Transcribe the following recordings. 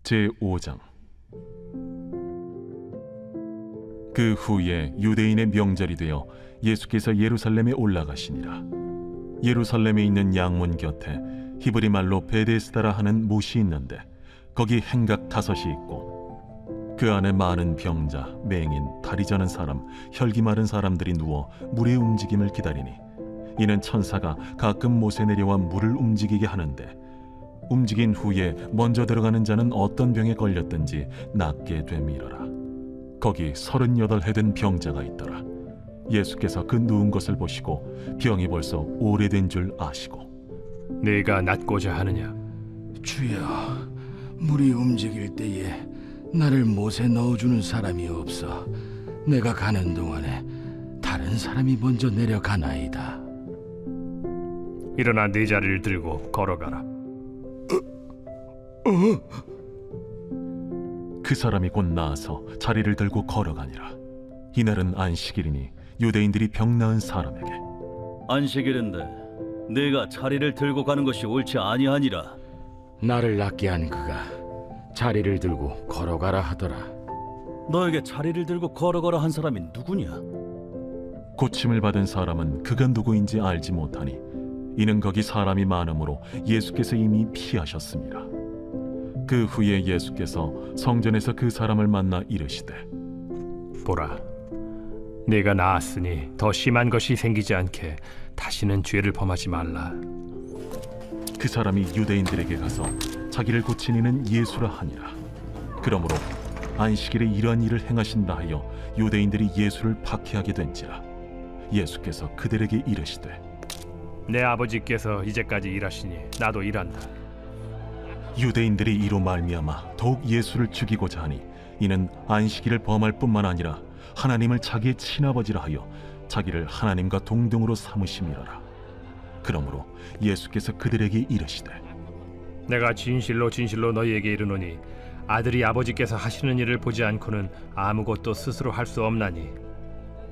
제5장. 그 후에 유대인의 명절이 되어 예수께서 예루살렘에 올라가시니라. 예루살렘에 있는 양문 곁에 히브리 말로 베데스다라 하는 못이 있는데 거기 행각 5이 있고 그 안에 많은 병자, 맹인, 다리 저는 사람, 혈기 마른 사람들이 누워 물의 움직임을 기다리니 이는 천사가 가끔 못에 내려와 물을 움직이게 하는데 움직인 후에 먼저 들어가는 자는 어떤 병에 걸렸든지 낫게 됨이러라. 거기 38해 된 병자가 있더라. 예수께서 그 누운 것을 보시고 병이 벌써 오래된 줄 아시고 네가 낫고자 하느냐? 주여, 물이 움직일 때에 나를 못에 넣어주는 사람이 없어 내가 가는 동안에 다른 사람이 먼저 내려가나이다. 일어나 네 자리를 들고 걸어가라. 그 사람이 곧 나아서 자리를 들고 걸어가니라. 이날은 안식일이니 유대인들이 병 나은 사람에게 안식일인데 네가 자리를 들고 가는 것이 옳지 아니하니라. 나를 낫게 한 그가 자리를 들고 걸어가라 하더라. 너에게 자리를 들고 걸어가라 한 사람이 누구냐? 고침을 받은 사람은 그가 누구인지 알지 못하니 이는 거기 사람이 많으므로 예수께서 이미 피하셨습니다. 그 후에 예수께서 성전에서 그 사람을 만나 이르시되 보라, 네가 나았으니 더 심한 것이 생기지 않게 다시는 죄를 범하지 말라. 그 사람이 유대인들에게 가서 자기를 고친 이는 예수라 하니라. 그러므로 안식일에 이러한 일을 행하신다 하여 유대인들이 예수를 박해하게 된지라. 예수께서 그들에게 이르시되 내 아버지께서 이제까지 일하시니 나도 일한다. 유대인들이 이로 말미암아 더욱 예수를 죽이고자 하니 이는 안식일을 범할 뿐만 아니라 하나님을 자기의 친아버지라 하여 자기를 하나님과 동등으로 삼으심이라라. 그러므로 예수께서 그들에게 이르시되 내가 진실로 진실로 너희에게 이르노니 아들이 아버지께서 하시는 일을 보지 않고는 아무것도 스스로 할 수 없나니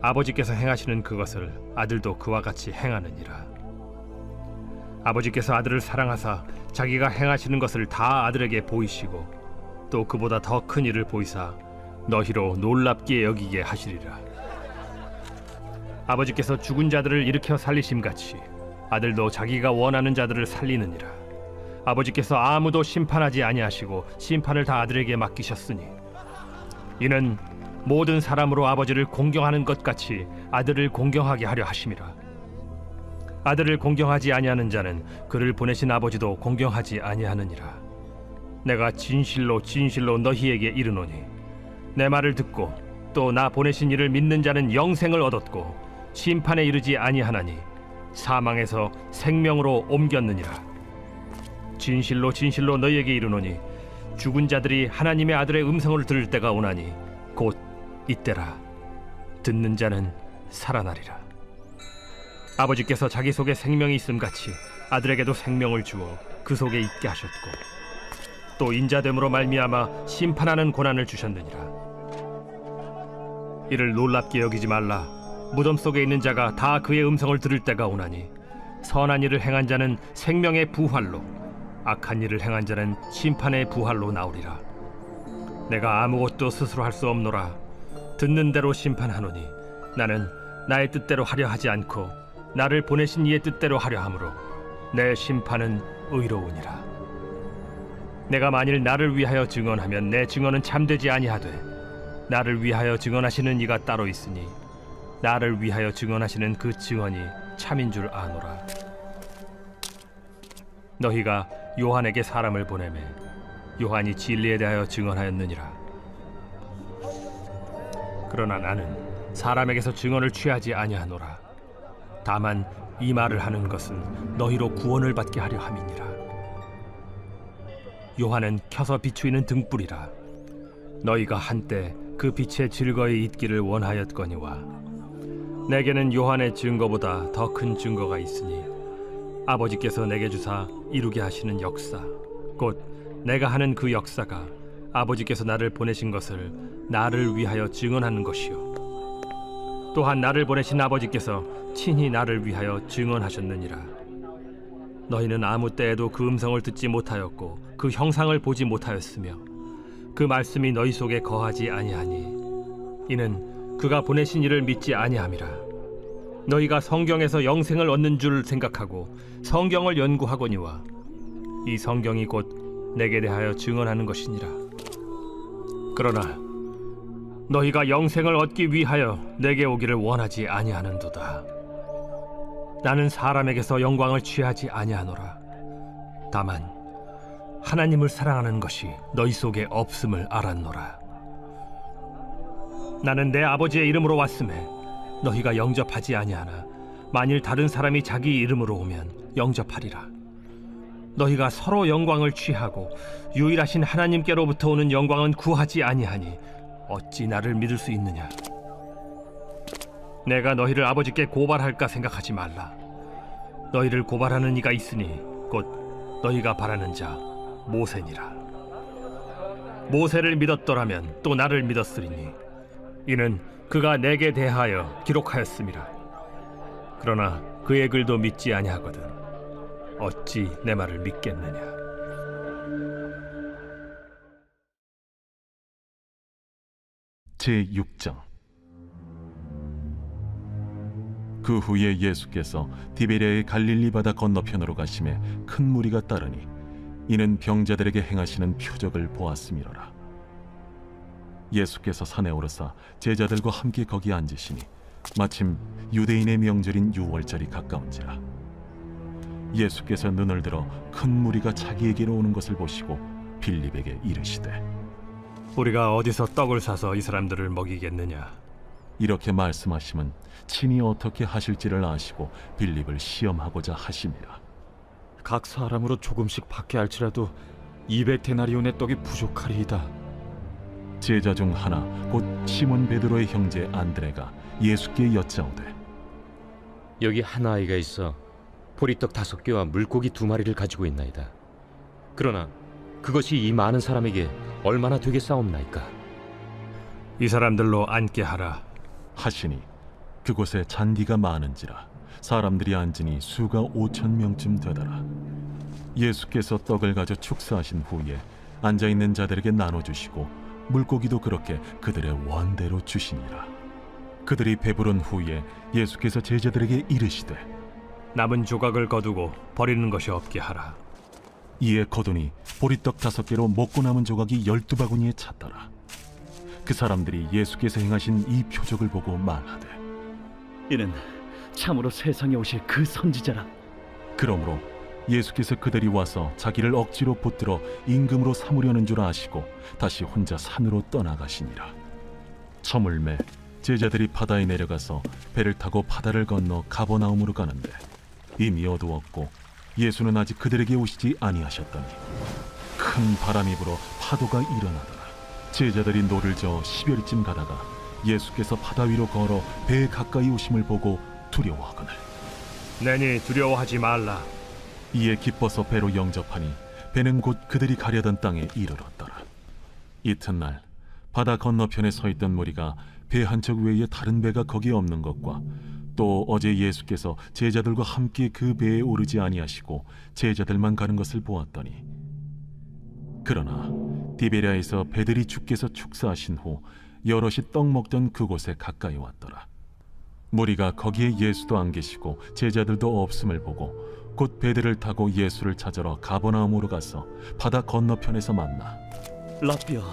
아버지께서 행하시는 그것을 아들도 그와 같이 행하느니라. 아버지께서 아들을 사랑하사 자기가 행하시는 것을 다 아들에게 보이시고 또 그보다 더 큰 일을 보이사 너희로 놀랍게 여기게 하시리라. 아버지께서 죽은 자들을 일으켜 살리심같이 아들도 자기가 원하는 자들을 살리느니라. 아버지께서 아무도 심판하지 아니하시고 심판을 다 아들에게 맡기셨으니 이는 모든 사람으로 아버지를 공경하는 것 같이 아들을 공경하게 하려 하심이라. 아들을 공경하지 아니하는 자는 그를 보내신 아버지도 공경하지 아니하느니라. 내가 진실로 진실로 너희에게 이르노니 내 말을 듣고 또 나 보내신 이를 믿는 자는 영생을 얻었고 심판에 이르지 아니하나니 사망에서 생명으로 옮겼느니라. 진실로 진실로 너희에게 이르노니 죽은 자들이 하나님의 아들의 음성을 들을 때가 오나니 곧 이때라. 듣는 자는 살아나리라. 아버지께서 자기 속에 생명이 있음같이 아들에게도 생명을 주어 그 속에 있게 하셨고 또 인자됨으로 말미암아 심판하는 고난을 주셨느니라. 이를 놀랍게 여기지 말라. 무덤 속에 있는 자가 다 그의 음성을 들을 때가 오나니 선한 일을 행한 자는 생명의 부활로 악한 일을 행한 자는 심판의 부활로 나오리라. 내가 아무것도 스스로 할 수 없노라. 듣는 대로 심판하노니 나는 나의 뜻대로 하려 하지 않고 나를 보내신 이의 뜻대로 하려 함으로 내 심판은 의로우니라. 내가 만일 나를 위하여 증언하면 내 증언은 참되지 아니하되 나를 위하여 증언하시는 이가 따로 있으니 나를 위하여 증언하시는 그 증언이 참인 줄 아노라. 너희가 요한에게 사람을 보내매 요한이 진리에 대하여 증언하였느니라. 그러나 나는 사람에게서 증언을 취하지 아니하노라. 다만 이 말을 하는 것은 너희로 구원을 받게 하려 함이니라. 요한은 켜서 비추이는 등불이라. 너희가 한때 그 빛에 즐거이 있기를 원하였거니와 내게는 요한의 증거보다 더 큰 증거가 있으니 아버지께서 내게 주사 이루게 하시는 역사 곧 내가 하는 그 역사가 아버지께서 나를 보내신 것을 나를 위하여 증언하는 것이요 또한 나를 보내신 아버지께서 친히 나를 위하여 증언하셨느니라. 너희는 아무 때에도 그 음성을 듣지 못하였고 그 형상을 보지 못하였으며 그 말씀이 너희 속에 거하지 아니하니 이는 그가 보내신 이를 믿지 아니함이라. 너희가 성경에서 영생을 얻는 줄 생각하고 성경을 연구하거니와 이 성경이 곧 내게 대하여 증언하는 것이니라. 그러나 너희가 영생을 얻기 위하여 내게 오기를 원하지 아니하는도다. 나는 사람에게서 영광을 취하지 아니하노라. 다만 하나님을 사랑하는 것이 너희 속에 없음을 알았노라. 나는 내 아버지의 이름으로 왔음에 너희가 영접하지 아니하나 만일 다른 사람이 자기 이름으로 오면 영접하리라. 너희가 서로 영광을 취하고 유일하신 하나님께로부터 오는 영광은 구하지 아니하니 어찌 나를 믿을 수 있느냐? 내가 너희를 아버지께 고발할까 생각하지 말라. 너희를 고발하는 이가 있으니 곧 너희가 바라는 자 모세니라. 모세를 믿었더라면 또 나를 믿었으리니 이는 그가 내게 대하여 기록하였음이라. 그러나 그의 글도 믿지 아니하거든 어찌 내 말을 믿겠느냐? 제6장. 그 후에 예수께서 디베랴의 갈릴리 바다 건너편으로 가심에 큰 무리가 따르니 이는 병자들에게 행하시는 표적을 보았음이로라. 예수께서 산에 오르사 제자들과 함께 거기 앉으시니 마침 유대인의 명절인 유월절이 가까운지라. 예수께서 눈을 들어 큰 무리가 자기에게로 오는 것을 보시고 빌립에게 이르시되 우리가 어디서 떡을 사서 이 사람들을 먹이겠느냐? 이렇게 말씀하심은 친히 어떻게 하실지를 아시고 빌립을 시험하고자 하심이라. 각 사람으로 조금씩 받게 할지라도 200데나리온의 떡이 부족하리이다. 제자 중 하나 곧 시몬 베드로의 형제 안드레가 예수께 여짜오되 여기 한 아이가 있어 보리떡 5개와 물고기 2마리를 가지고 있나이다. 그러나 그것이 이 많은 사람에게 얼마나 되겠사옵나이까? 이 사람들로 앉게 하라. 하시니 그곳에 잔디가 많은지라 사람들이 앉으니 수가 5,000명쯤 되더라. 예수께서 떡을 가져 축사하신 후에 앉아있는 자들에게 나눠주시고 물고기도 그렇게 그들의 원대로 주시니라. 그들이 배부른 후에 예수께서 제자들에게 이르시되 남은 조각을 거두고 버리는 것이 없게 하라. 이에 거두니 보리떡 5개로 먹고 남은 조각이 12바구니에 찼더라. 그 사람들이 예수께서 행하신 이 표적을 보고 말하되 이는 참으로 세상에 오실 그 선지자라. 그러므로 예수께서 그들이 와서 자기를 억지로 붙들어 임금으로 삼으려는 줄 아시고 다시 혼자 산으로 떠나가시니라. 저물매 제자들이 바다에 내려가서 배를 타고 바다를 건너 가버나움으로 가는데 이미 어두웠고 예수는 아직 그들에게 오시지 아니하셨더니 큰 바람이 불어 파도가 일어나더라. 제자들이 노를 저어 10여리쯤 가다가 예수께서 바다 위로 걸어 배에 가까이 오심을 보고 두려워하거늘 내니 두려워하지 말라. 이에 기뻐서 배로 영접하니 배는 곧 그들이 가려던 땅에 이르렀더라. 이튿날 바다 건너편에 서 있던 무리가 배 한 척 외에 다른 배가 거기에 없는 것과 또 어제 예수께서 제자들과 함께 그 배에 오르지 아니하시고 제자들만 가는 것을 보았더니 그러나 디베랴에서 배들이 주께서 축사하신 후 여럿이 떡 먹던 그곳에 가까이 왔더라. 무리가 거기에 예수도 안 계시고 제자들도 없음을 보고 곧 배들을 타고 예수를 찾으러 가버나움으로 가서 바다 건너편에서 만나 라비어,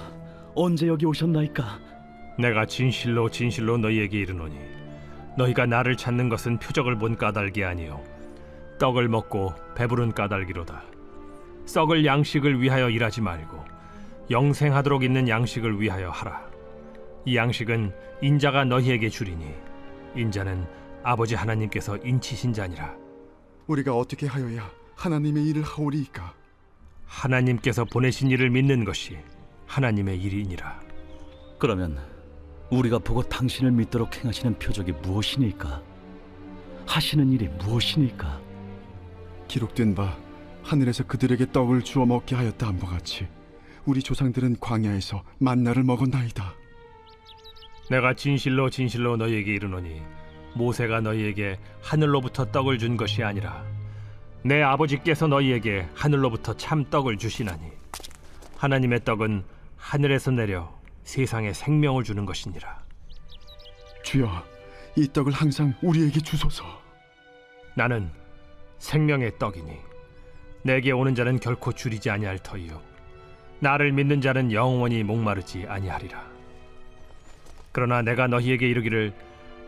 언제 여기 오셨나이까? 내가 진실로 진실로 너희에게 이르노니 너희가 나를 찾는 것은 표적을 본 까닭이 아니요 떡을 먹고 배부른 까닭이로다. 썩을 양식을 위하여 일하지 말고 영생하도록 있는 양식을 위하여 하라. 이 양식은 인자가 너희에게 주리니 인자는 아버지 하나님께서 인치신 자니라. 우리가 어떻게 하여야 하나님의 일을 하오리이까? 하나님께서 보내신 이를 믿는 것이 하나님의 일이니라. 그러면 우리가 보고 당신을 믿도록 행하시는 표적이 무엇이니까? 하시는 일이 무엇이니까? 기록된 바 하늘에서 그들에게 떡을 주어 먹게 하였다 함과 같이 우리 조상들은 광야에서 만나를 먹었나이다. 내가 진실로 진실로 너희에게 이르노니 모세가 너희에게 하늘로부터 떡을 준 것이 아니라 내 아버지께서 너희에게 하늘로부터 참 떡을 주시나니 하나님의 떡은 하늘에서 내려 세상에 생명을 주는 것이니라. 주여, 이 떡을 항상 우리에게 주소서. 나는 생명의 떡이니 내게 오는 자는 결코 줄이지 아니할 터이요 나를 믿는 자는 영원히 목마르지 아니하리라. 그러나 내가 너희에게 이르기를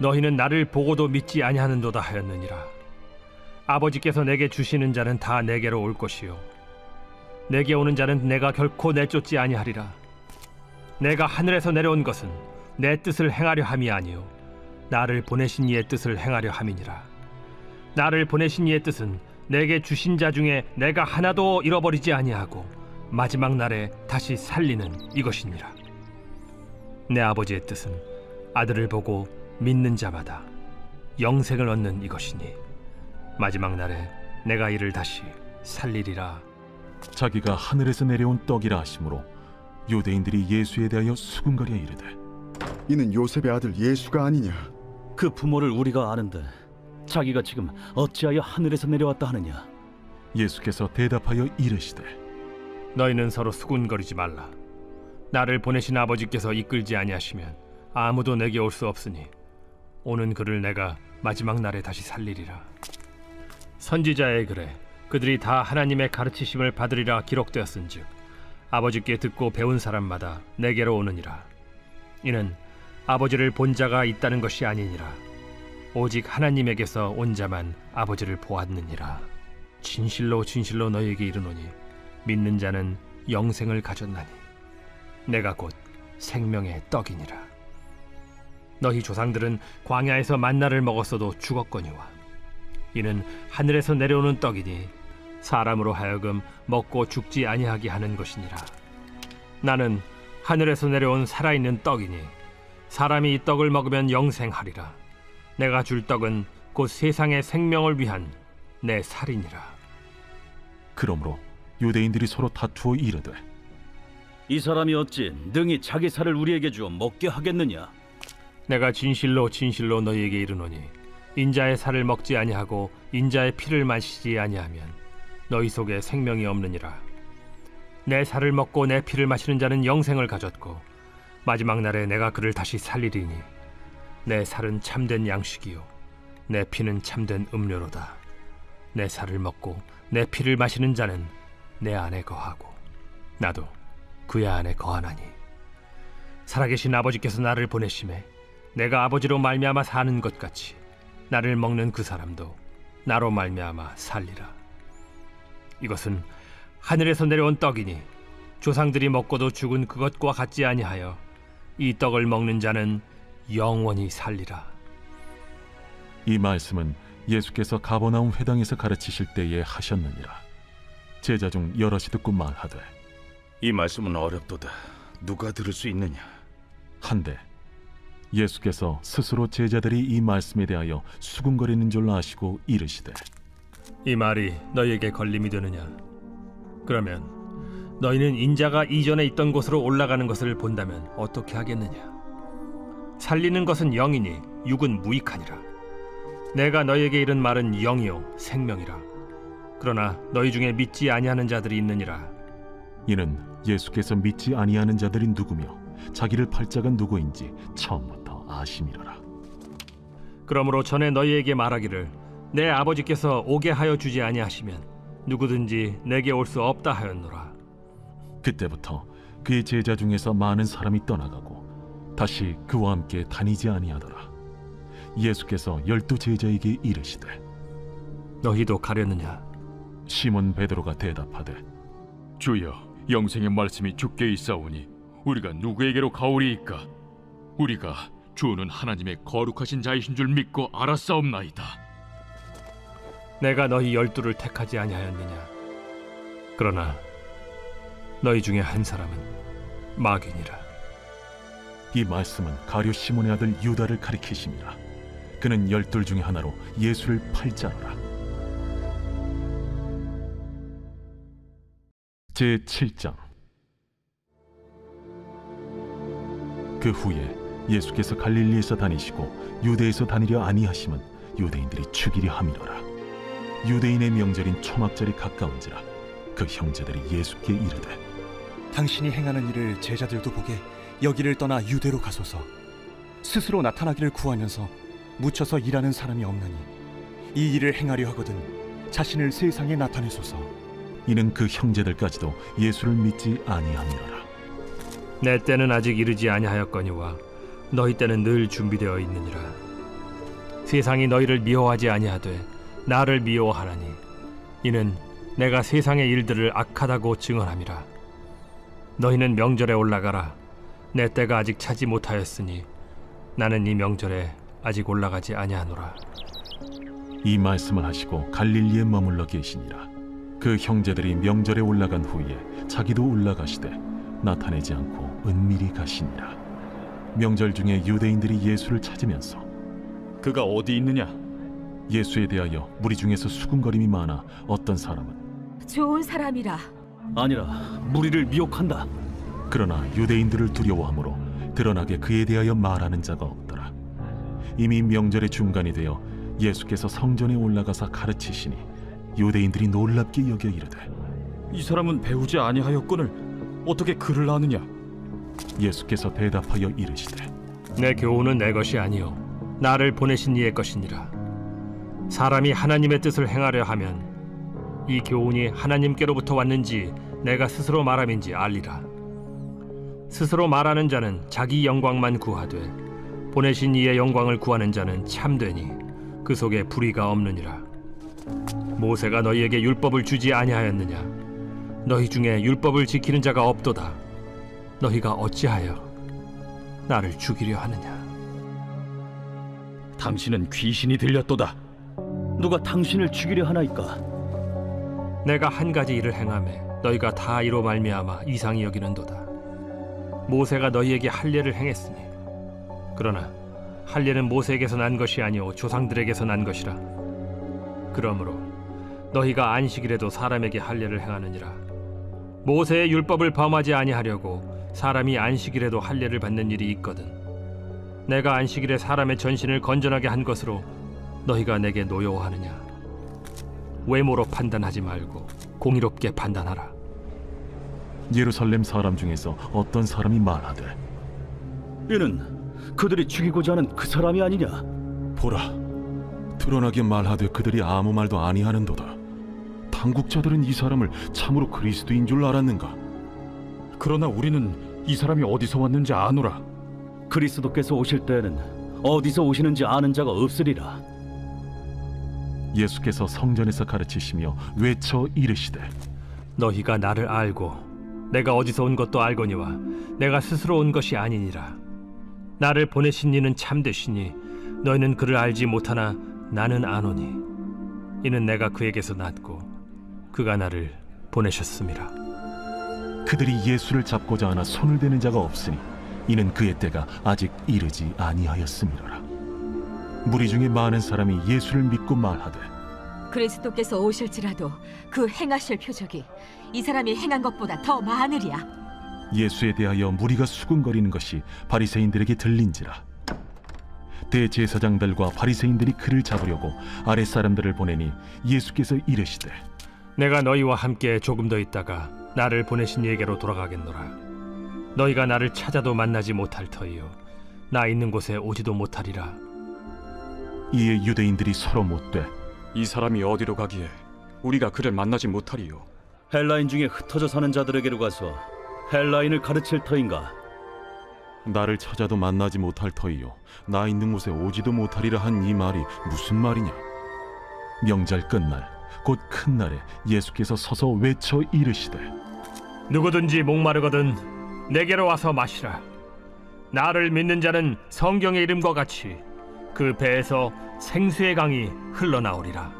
너희는 나를 보고도 믿지 아니하는도다 하였느니라. 아버지께서 내게 주시는 자는 다 내게로 올 것이요 내게 오는 자는 내가 결코 내쫓지 아니하리라. 내가 하늘에서 내려온 것은 내 뜻을 행하려 함이 아니요 나를 보내신 이의 뜻을 행하려 함이니라. 나를 보내신 이의 뜻은 내게 주신 자 중에 내가 하나도 잃어버리지 아니하고 마지막 날에 다시 살리는 이것이니라. 내 아버지의 뜻은 아들을 보고 믿는 자마다 영생을 얻는 이것이니 마지막 날에 내가 이를 다시 살리리라. 자기가 하늘에서 내려온 떡이라 하심으로 유대인들이 예수에 대하여 수군거려 이르되 이는 요셉의 아들 예수가 아니냐? 그 부모를 우리가 아는데 자기가 지금 어찌하여 하늘에서 내려왔다 하느냐? 예수께서 대답하여 이르시되 너희는 서로 수군거리지 말라. 나를 보내신 아버지께서 이끌지 아니하시면 아무도 내게 올 수 없으니 오는 그를 내가 마지막 날에 다시 살리리라. 선지자의 글에 그들이 다 하나님의 가르치심을 받으리라 기록되었은즉 아버지께 듣고 배운 사람마다 내게로 오느니라. 이는 아버지를 본 자가 있다는 것이 아니니라. 오직 하나님에게서 온 자만 아버지를 보았느니라. 진실로 진실로 너희에게 이르노니 믿는 자는 영생을 가졌나니 내가 곧 생명의 떡이니라. 너희 조상들은 광야에서 만나를 먹었어도 죽었거니와 이는 하늘에서 내려오는 떡이니 사람으로 하여금 먹고 죽지 아니하게 하는 것이니라. 나는 하늘에서 내려온 살아있는 떡이니 사람이 이 떡을 먹으면 영생하리라. 내가 줄 떡은 곧 세상의 생명을 위한 내 살이니라. 그러므로 유대인들이 서로 다투어 이르되 이 사람이 어찌 능히 자기 살을 우리에게 주어 먹게 하겠느냐? 내가 진실로 진실로 너희에게 이르노니 인자의 살을 먹지 아니하고 인자의 피를 마시지 아니하면 너희 속에 생명이 없느니라. 내 살을 먹고 내 피를 마시는 자는 영생을 가졌고 마지막 날에 내가 그를 다시 살리리니 내 살은 참된 양식이요 내 피는 참된 음료로다. 내 살을 먹고 내 피를 마시는 자는 내 안에 거하고 나도 그의 안에 거하나니 살아계신 아버지께서 나를 보내심에 내가 아버지로 말미암아 사는 것 같이 나를 먹는 그 사람도 나로 말미암아 살리라. 이것은 하늘에서 내려온 떡이니 조상들이 먹고도 죽은 그것과 같지 아니하여 이 떡을 먹는 자는 영원히 살리라. 이 말씀은 예수께서 가버나움 회당에서 가르치실 때에 하셨느니라. 제자 중 여럿이 듣고 말하되 이 말씀은 어렵도다. 누가 들을 수 있느냐? 한데 예수께서 스스로 제자들이 이 말씀에 대하여 수군거리는 줄로 아시고 이르시되 이 말이 너희에게 걸림이 되느냐? 그러면 너희는 인자가 이전에 있던 곳으로 올라가는 것을 본다면 어떻게 하겠느냐? 살리는 것은 영이니 육은 무익하니라. 내가 너희에게 이른 말은 영이요 생명이라. 그러나 너희 중에 믿지 아니하는 자들이 있느니라. 이는 예수께서 믿지 아니하는 자들이 누구며 자기를 팔 자가 누구인지 처음부터 아심이로라. 그러므로 전에 너희에게 말하기를 내 아버지께서 오게 하여 주지 아니하시면 누구든지 내게 올 수 없다 하였노라. 그때부터 그의 제자 중에서 많은 사람이 떠나가고 다시 그와 함께 다니지 아니하더라. 예수께서 12 제자에게 이르시되 너희도 가려느냐? 시몬 베드로가 대답하되 주여, 영생의 말씀이 주께 있사오니 우리가 누구에게로 가오리이까? 우리가 주는 하나님의 거룩하신 자이신 줄 믿고 알았사옵나이다. 내가 너희 12를 택하지 아니하였느냐? 그러나 너희 중에 한 사람은 마귀니라. 이 말씀은 가룟 시몬의 아들 유다를 가리키심이라. 그는 12 중에 하나로 예수를 팔자노라. 제7장. 그 후에 예수께서 갈릴리에서 다니시고 유대에서 다니려 아니하심은 유대인들이 죽이려 함이로라. 유대인의 명절인 초막절이 가까운지라 그 형제들이 예수께 이르되 당신이 행하는 일을 제자들도 보게 여기를 떠나 유대로 가소서. 스스로 나타나기를 구하면서 묻혀서 일하는 사람이 없나니 이 일을 행하려 하거든 자신을 세상에 나타내소서. 이는 그 형제들까지도 예수를 믿지 아니함이로라. 내 때는 아직 이르지 아니하였거니와 너희 때는 늘 준비되어 있느니라. 세상이 너희를 미워하지 아니하되 나를 미워하나니 이는 내가 세상의 일들을 악하다고 증언함이라. 너희는 명절에 올라가라. 내 때가 아직 차지 못하였으니 나는 이 명절에 아직 올라가지 아니하노라. 이 말씀을 하시고 갈릴리에 머물러 계시니라. 그 형제들이 명절에 올라간 후에 자기도 올라가시되 나타내지 않고 은밀히 가시니라. 명절 중에 유대인들이 예수를 찾으면서 그가 어디 있느냐? 예수에 대하여 무리 중에서 수군거림이 많아 어떤 사람은 좋은 사람이라. 아니라 무리를 미혹한다. 그러나 유대인들을 두려워하므로 드러나게 그에 대하여 말하는 자가 없더라. 이미 명절의 중간이 되어 예수께서 성전에 올라가사 가르치시니 유대인들이 놀랍게 여겨 이르되 이 사람은 배우지 아니하였거늘 어떻게 그를 아느냐? 예수께서 대답하여 이르시되 내 교훈은 내 것이 아니요 나를 보내신 이의 것이니라. 사람이 하나님의 뜻을 행하려 하면 이 교훈이 하나님께로부터 왔는지 내가 스스로 말함인지 알리라. 스스로 말하는 자는 자기 영광만 구하되 보내신 이의 영광을 구하는 자는 참되니 그 속에 불의가 없느니라. 모세가 너희에게 율법을 주지 아니하였느냐? 너희 중에 율법을 지키는 자가 없도다. 너희가 어찌하여 나를 죽이려 하느냐? 당신은 귀신이 들렸도다. 누가 당신을 죽이려 하나이까? 내가 한 가지 일을 행하매 너희가 다 이로 말미암아 이상히 여기는도다. 모세가 너희에게 할례를 행했으니 그러나 할례는 모세에게서 난 것이 아니오 조상들에게서 난 것이라. 그러므로 너희가 안식일에도 사람에게 할례를 행하느니라. 모세의 율법을 범하지 아니하려고 사람이 안식일에도 할례를 받는 일이 있거든. 내가 안식일에 사람의 전신을 건전하게 한 것으로 너희가 내게 노여워하느냐? 외모로 판단하지 말고 공의롭게 판단하라. 예루살렘 사람 중에서 어떤 사람이 말하되 이는 그들이 죽이고자 하는 그 사람이 아니냐? 보라, 드러나게 말하되 그들이 아무 말도 아니하는도다. 당국자들은 이 사람을 참으로 그리스도인 줄 알았는가? 그러나 우리는 이 사람이 어디서 왔는지 아노라. 그리스도께서 오실 때에는 어디서 오시는지 아는 자가 없으리라. 예수께서 성전에서 가르치시며 외쳐 이르시되 너희가 나를 알고 내가 어디서 온 것도 알거니와 내가 스스로 온 것이 아니니라. 나를 보내신 이는 참되시니 너희는 그를 알지 못하나 나는 아노니 이는 내가 그에게서 났고 그가 나를 보내셨음이라. 그들이 예수를 잡고자 하나 손을 대는 자가 없으니 이는 그의 때가 아직 이르지 아니하였음이로라. 무리 중에 많은 사람이 예수를 믿고 말하되 그리스도께서 오실지라도 그 행하실 표적이 이 사람이 행한 것보다 더 많으리야. 예수에 대하여 무리가 수군거리는 것이 바리새인들에게 들린지라. 대제사장들과 바리새인들이 그를 잡으려고 아랫사람들을 보내니 예수께서 이르시되 내가 너희와 함께 조금 더 있다가 나를 보내신 이에게로 돌아가겠노라. 너희가 나를 찾아도 만나지 못할 터이요 나 있는 곳에 오지도 못하리라. 이에 유대인들이 서로 묻되 이 사람이 어디로 가기에 우리가 그를 만나지 못하리요? 헬라인 중에 흩어져 사는 자들에게로 가서 헬라인을 가르칠 터인가? 나를 찾아도 만나지 못할 터이요 나 있는 곳에 오지도 못하리라 한 이 말이 무슨 말이냐? 명절 끝날 곧 큰 날에 예수께서 서서 외쳐 이르시되 누구든지 목마르거든 내게로 와서 마시라. 나를 믿는 자는 성경의 이름과 같이 그 배에서 생수의 강이 흘러나오리라.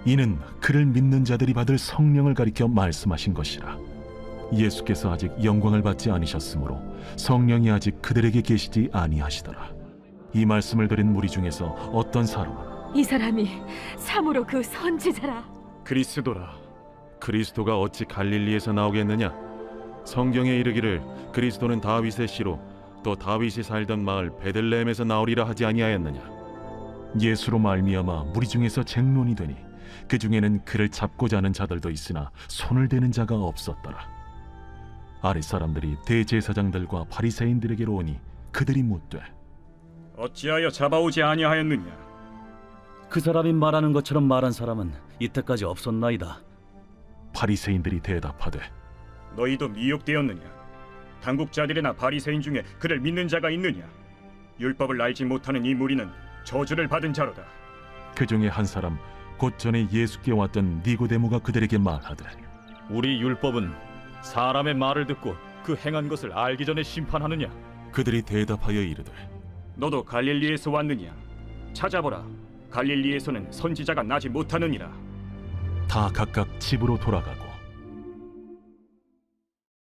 이는 그를 믿는 자들이 받을 성령을 가리켜 말씀하신 것이라. 예수께서 아직 영광을 받지 않으셨으므로 성령이 아직 그들에게 계시지 아니하시더라. 이 말씀을 들은 무리 중에서 어떤 사람은 이 사람이 참으로 그 선지자라. 그리스도라. 그리스도가 어찌 갈릴리에서 나오겠느냐? 성경에 이르기를 그리스도는 다윗의 씨로 또 다윗이 살던 마을 베들레헴에서 나오리라 하지 아니하였느냐? 예수로 말미암아 무리 중에서 쟁론이 되니 그 중에는 그를 잡고자 하는 자들도 있으나 손을 대는 자가 없었더라. 아랫 사람들이 대제사장들과 바리새인들에게로 오니 그들이 묻되 어찌하여 잡아오지 아니하였느냐? 그 사람이 말하는 것처럼 말한 사람은 이때까지 없었나이다. 바리새인들이 대답하되 너희도 미혹되었느냐? 당국자들이나 바리새인 중에 그를 믿는 자가 있느냐? 율법을 알지 못하는 이 무리는 저주를 받은 자로다. 그 중에 한 사람 곧 전에 예수께 왔던 니고데모가 그들에게 말하되 우리 율법은 사람의 말을 듣고 그 행한 것을 알기 전에 심판하느냐? 그들이 대답하여 이르되 너도 갈릴리에서 왔느냐? 찾아보라. 갈릴리에서는 선지자가 나지 못하느니라. 다 각각 집으로 돌아가고